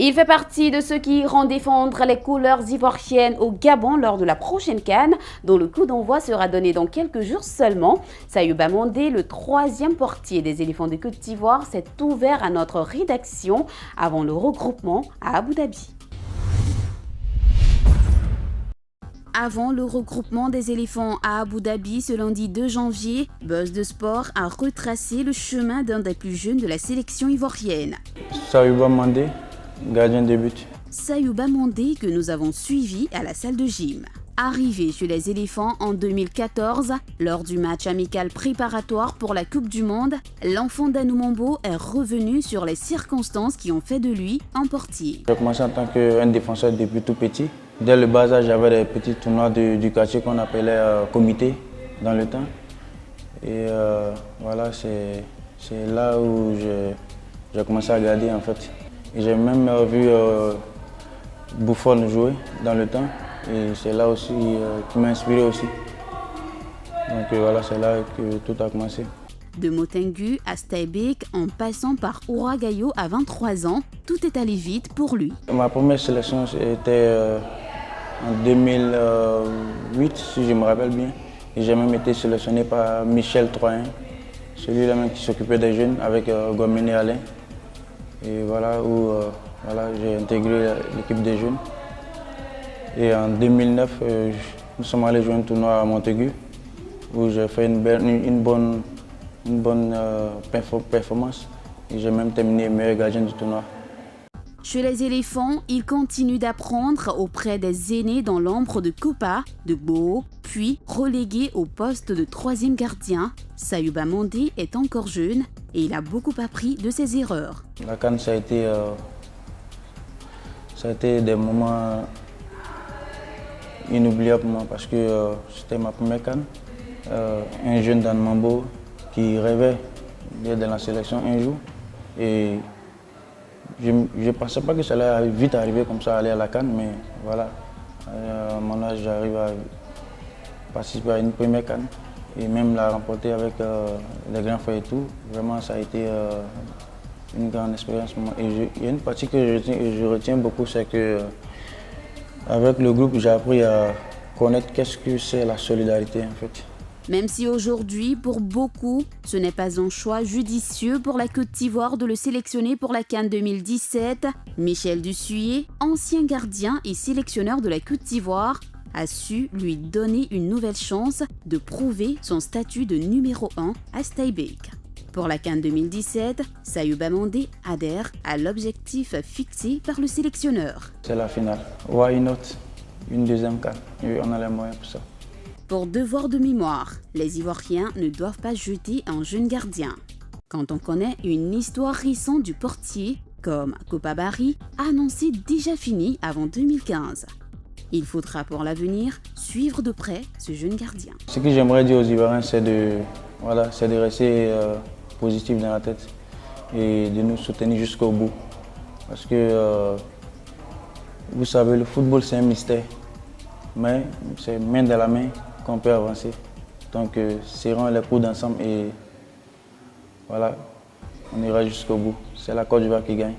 Il fait partie de ceux qui iront défendre les couleurs ivoiriennes au Gabon lors de la prochaine CAN, dont le coup d'envoi sera donné dans quelques jours seulement. Sayouba Mandé, le troisième portier des éléphants de Côte d'Ivoire, s'est ouvert à notre rédaction avant le regroupement à Abu Dhabi. Avant le regroupement des éléphants à Abu Dhabi ce lundi 2 janvier, Buzz de Sport a retracé le chemin d'un des plus jeunes de la sélection ivoirienne. Sayouba Mandé, gardien de but. Sayouba Mandé que nous avons suivi à la salle de gym. Arrivé chez les éléphants en 2014, lors du match amical préparatoire pour la Coupe du Monde, l'enfant d'Anoumambo est revenu sur les circonstances qui ont fait de lui un portier. J'ai commencé en tant qu'un défenseur depuis tout petit. Dès le bas âge, j'avais des petits tournois du quartier qu'on appelait comité dans le temps. Et voilà, c'est là où j'ai commencé à garder en fait. Et j'ai même vu Buffon jouer dans le temps. Et c'est là aussi qui m'a inspiré aussi. Donc voilà, c'est là que tout a commencé. De Motengu à Steinbeek, en passant par Ouragayo à 23 ans, tout est allé vite pour lui. Ma première sélection était en 2008, si je me rappelle bien. Et j'ai même été sélectionné par Michel Troyen, celui-là même qui s'occupait des jeunes avec Gomene Alain. Et voilà où voilà, j'ai intégré l'équipe des jeunes. Et en 2009, nous sommes allés jouer un tournoi à Montaigu où j'ai fait une bonne performance. Et j'ai même terminé meilleur gardien du tournoi. Chez les éléphants, il continue d'apprendre auprès des aînés dans l'ombre de Kopa, de Bo, puis relégué au poste de troisième gardien. Sayouba Mandé est encore jeune et il a beaucoup appris de ses erreurs. La CAN, ça a été des moments inoubliables pour moi parce que c'était ma première CAN. Un jeune d'Anoumambo qui rêvait d'être dans la sélection un jour. Et je ne pensais pas que ça allait vite arriver comme ça, aller à la CAN, mais voilà, à mon âge, j'arrive à participer à une première CAN et même la remporter avec les grands frères et tout. Vraiment, ça a été une grande expérience pour moi. Et il y a une partie que je retiens beaucoup, c'est que avec le groupe, j'ai appris à connaître qu'est-ce que c'est la solidarité en fait. Même si aujourd'hui, pour beaucoup, ce n'est pas un choix judicieux pour la Côte d'Ivoire de le sélectionner pour la CAN 2017, Michel Dussuyer, ancien gardien et sélectionneur de la Côte d'Ivoire, a su lui donner une nouvelle chance de prouver son statut de numéro 1 à Steinbeek. Pour la CAN 2017, Sayouba Mandé adhère à l'objectif fixé par le sélectionneur. C'est la finale. Why not? Une deuxième CAN. Et on a les moyens pour ça. Pour devoir de mémoire, les Ivoiriens ne doivent pas jeter un jeune gardien. Quand on connaît une histoire récente du portier, comme Kopa Barry, annoncé déjà fini avant 2015. Il faudra pour l'avenir suivre de près ce jeune gardien. Ce que j'aimerais dire aux Ivoiriens, c'est de rester positif dans la tête et de nous soutenir jusqu'au bout. Parce que, vous savez, le football, c'est un mystère. Mais c'est main dans la main qu'on peut avancer. Donc, serrons les coudes ensemble et voilà, on ira jusqu'au bout. C'est la Côte d'Ivoire qui gagne.